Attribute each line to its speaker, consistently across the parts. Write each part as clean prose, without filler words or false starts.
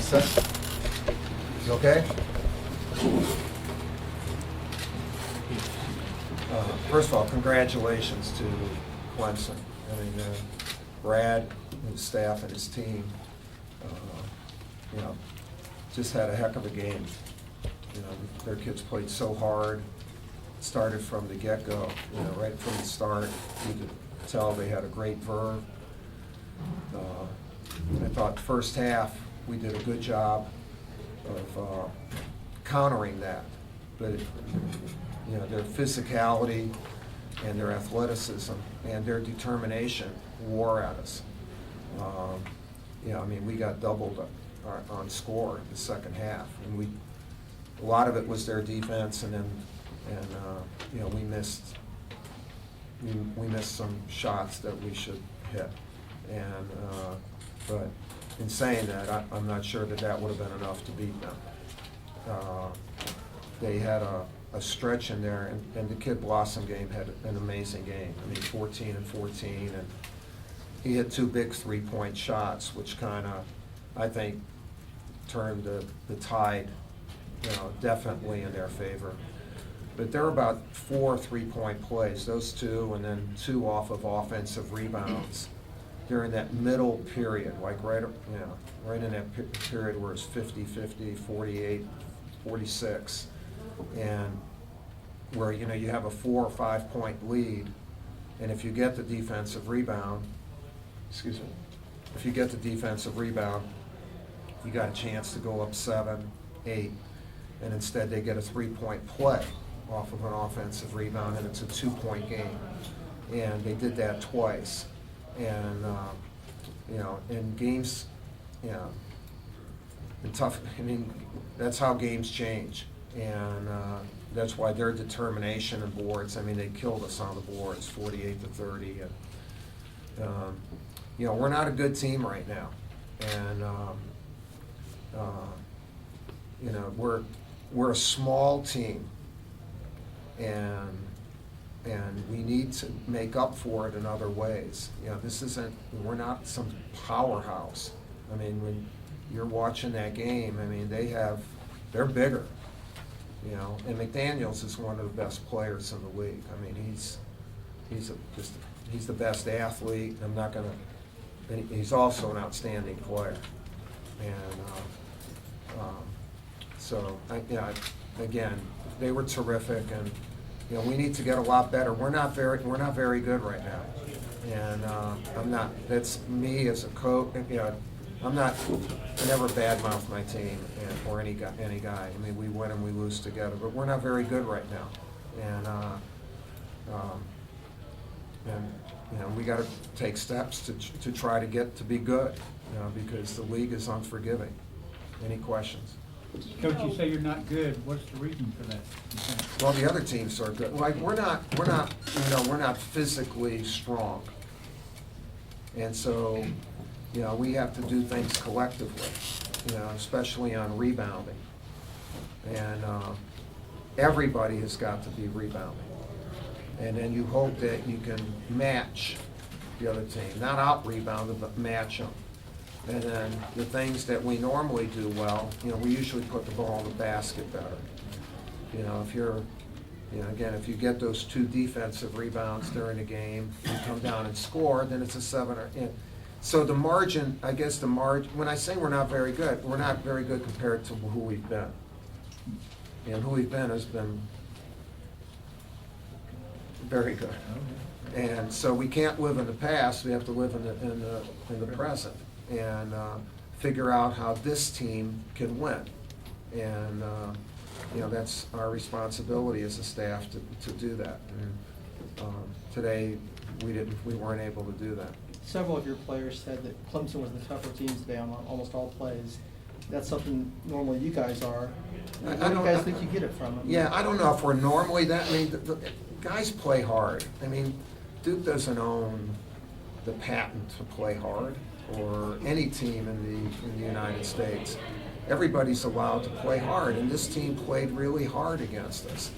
Speaker 1: Set. You okay? First of all, congratulations to Clemson. I mean, Brad, his staff, and his team, just had a heck of a game. Their kids played so hard, started from the get-go, right from the start. You could tell they had a great verve. I thought the first half, we did a good job of countering that. But, their physicality and their athleticism and their determination wore at us. We got doubled on score in the second half, and a lot of it was their defense, and we missed some shots that we should hit, but in saying that, I'm not sure that would have been enough to beat them. They had a stretch in there, and the Kid Blossom game had an amazing game. 14 and 14, and he hit 2 big 3-point shots, which kind of, I think, turned the tide, definitely in their favor. But there were about 4 3-point plays, those 2, and then 2 off of offensive rebounds during that middle period, like right in that period where it's 50-50, 48-46, and where you have a 4 or 5 point lead, and if you get the defensive rebound, you got a chance to go up 7, 8, and instead they get a 3-point play off of an offensive rebound, and it's a 2-point game. And they did that twice. And, in games, that's how games change. And that's why their determination and boards, they killed us on the boards, 48-30. And, we're not a good team right now. And, we're a small team, and we need to make up for it in other ways. We're not some powerhouse. When you're watching that game, they're bigger, and McDaniels is one of the best players in the league. He's the best athlete. He's also an outstanding player. And again, they were terrific, and we need to get a lot better. We're not very good right now, and that's me as a coach. I never badmouth my team or any guy. We win and we lose together, but we're not very good right now, and we got to take steps to try to get to be good, because the league is unforgiving. Any questions?
Speaker 2: Coach, you say you're not good. What's the reason for that?
Speaker 1: Well, the other teams are good. Like we're not physically strong, and so we have to do things collectively, especially on rebounding, and everybody has got to be rebounding, and then you hope that you can match the other team, not out rebound them, but match them. And then the things that we normally do well, we usually put the ball in the basket better. If you get those 2 defensive rebounds during the game, you come down and score, then it's a 7 or. So the margin, when I say we're not very good compared to who we've been. And who we've been has been very good. And so we can't live in the past, we have to live in the present. And figure out how this team can win. And, that's our responsibility as a staff to do that. And today, we weren't able to do that.
Speaker 3: Several of your players said that Clemson was the tougher team today on almost all plays. That's something normally you guys are. Where do you guys think you get it from?
Speaker 1: Yeah, I don't know if we're normally that. The guys play hard. Duke doesn't own the patent to play hard, or any team in the United States. Everybody's allowed to play hard, and this team played really hard against us.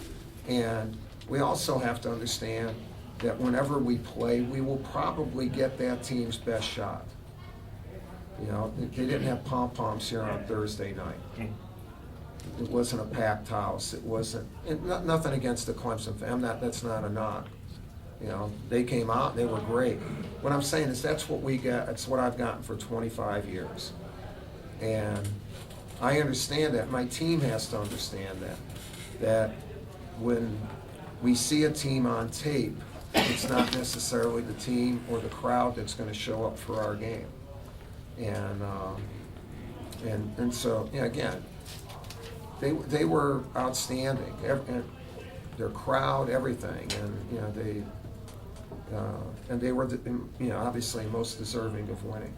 Speaker 1: And we also have to understand that whenever we play, we will probably get that team's best shot. You know, they didn't have pom-poms here on Thursday night. It wasn't a packed house. It wasn't, and nothing against the Clemson fan. That's not a knock. You know, they came out and they were great. What I'm saying is that's what we got. That's what I've gotten for 25 years. And I understand that. My team has to understand that. That when we see a team on tape, it's not necessarily the team or the crowd that's going to show up for our game. And so, yeah, again, they were outstanding. Their crowd, everything, and you know they were obviously most deserving of winning.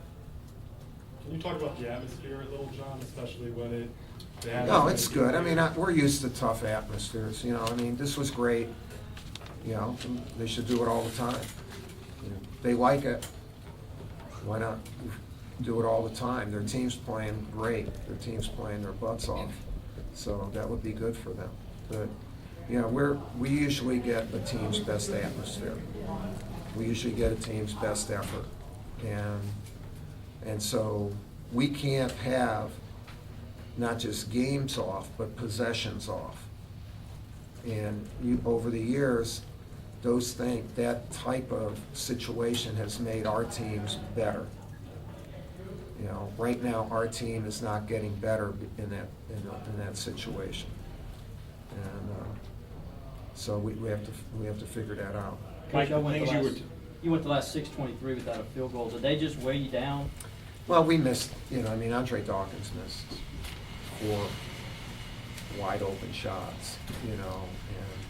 Speaker 4: Can you talk about the atmosphere at Little John, especially when
Speaker 1: No, it's good. I mean, we're used to tough atmospheres. You know, I mean, this was great. You know, they should do it all the time. You know, they like it. Why not do it all the time? Their team's playing great. Their team's playing their butts off. So that would be good for them. But, you know, we usually get a team's best atmosphere. We usually get a team's best effort. And so we can't have not just games off, but possessions off. And over the years, that type of situation has made our teams better. You know, right now, our team is not getting better in that situation. And so we have to figure that out.
Speaker 5: Mike,
Speaker 6: Coach,
Speaker 5: you went the last 6:23 without a field goal. Did they just weigh you down?
Speaker 1: Well, we missed, you know, I mean, Andre Dawkins missed 4 wide open shots, you know, and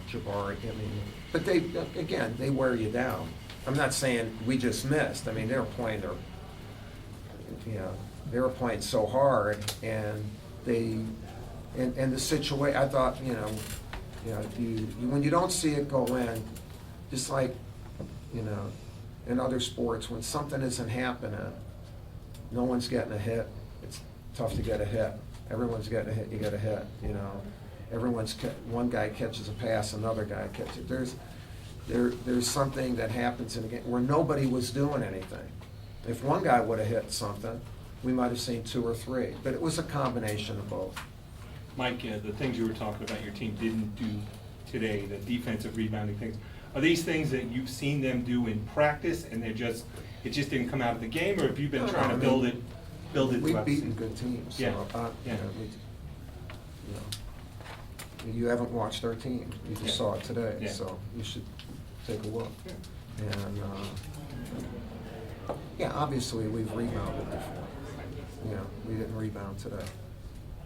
Speaker 1: Jabari, I mean, but they wear you down. I'm not saying we just missed. I mean, they were playing they were playing so hard, and the situation, I thought, you when you don't see it go in, just like, you know, in other sports, when something isn't happening, no one's getting a hit. It's tough to get a hit. Everyone's getting a hit. You get a hit. You know, one guy catches a pass, another guy catches. There's something that happens in a game where nobody was doing anything. If one guy would have hit something, we might have seen 2 or 3. But it was a combination of both.
Speaker 6: Mike, the things you were talking about your team didn't do today, the defensive rebounding things, are these things that you've seen them do in practice and it just didn't come out of the game, or have you been trying to build it
Speaker 1: We've
Speaker 6: throughout the
Speaker 1: beaten
Speaker 6: season?
Speaker 1: good teams. So,
Speaker 6: Yeah.
Speaker 1: You haven't watched our team. You just saw it today.
Speaker 6: Yeah.
Speaker 1: So you should take a look. And obviously we've rebounded before. You know, we didn't rebound today.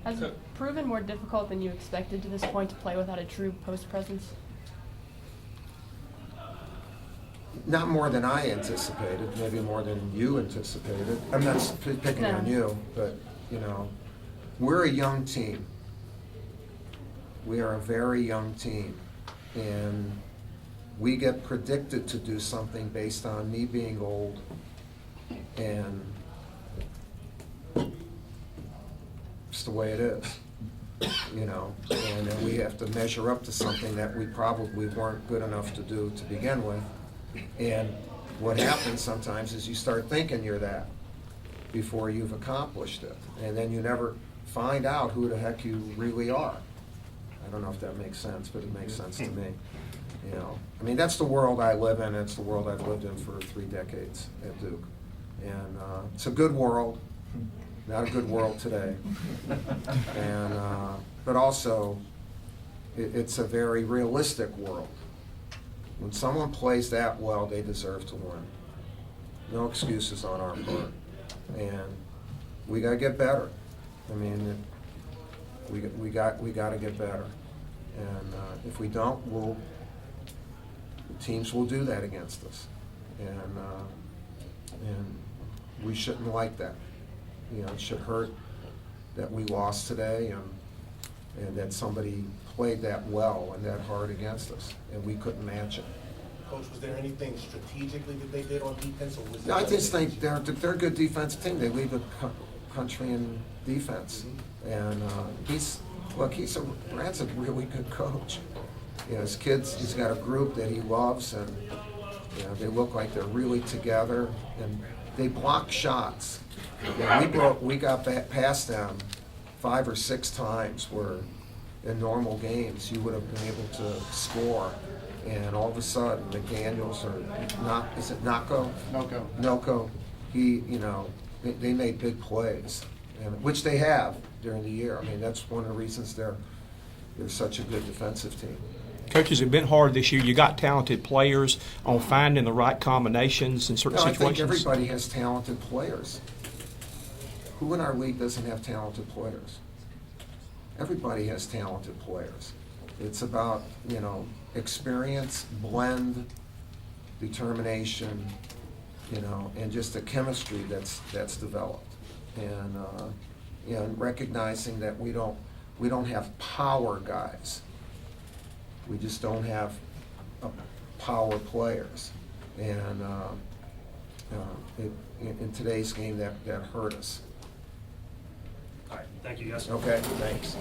Speaker 7: Has it proven more difficult than you expected to this point to play without a true post presence?
Speaker 1: Not more than I anticipated, maybe more than you anticipated. I'm not picking on you, but, you know, we're a young team. We are a very young team. And we get predicted to do something based on me being old, and it's the way it is, you know. And then we have to measure up to something that we probably weren't good enough to do to begin with. And what happens sometimes is you start thinking you're that before you've accomplished it. And then you never find out who the heck you really are. I don't know if that makes sense, but it makes sense to me. You know, I mean, that's the world I live in. It's the world I've lived in for 3 decades at Duke. And it's a good world, not a good world today. And but also, it's a very realistic world. When someone plays that well, they deserve to win. No excuses on our part. And we got to get better. I mean, we got to get better. And if we don't, teams will do that against us. And we shouldn't like that. You know, it should hurt that we lost today, and that somebody played that well and that hard against us, and we couldn't match it.
Speaker 8: Coach, was there anything strategically that they did on defense, or was it?
Speaker 1: No, I just think they're a good defensive team. They lead the country in defense, and Brad's a really good coach. You know, his kids, he's got a group that he loves, and you know, they look like they're really together. And they block shots. We got back past them 5 or 6 times where in normal games you would have been able to score, and all of a sudden McDaniels is it Nako? Noko, they made big plays, and which they have during the year. I mean, that's one of the reasons they're such a good defensive team.
Speaker 9: Coaches, it's been hard this year. You got talented players on finding the right combinations in certain
Speaker 1: No, I
Speaker 9: situations.
Speaker 1: think everybody has talented players. Who in our league doesn't have talented players? Everybody has talented players. It's about, experience, blend, determination, and just the chemistry that's developed. And recognizing that we don't have power guys. We just don't have power players. And in today's game, that hurt us.
Speaker 10: All right, thank you, guys.
Speaker 1: Okay, thanks.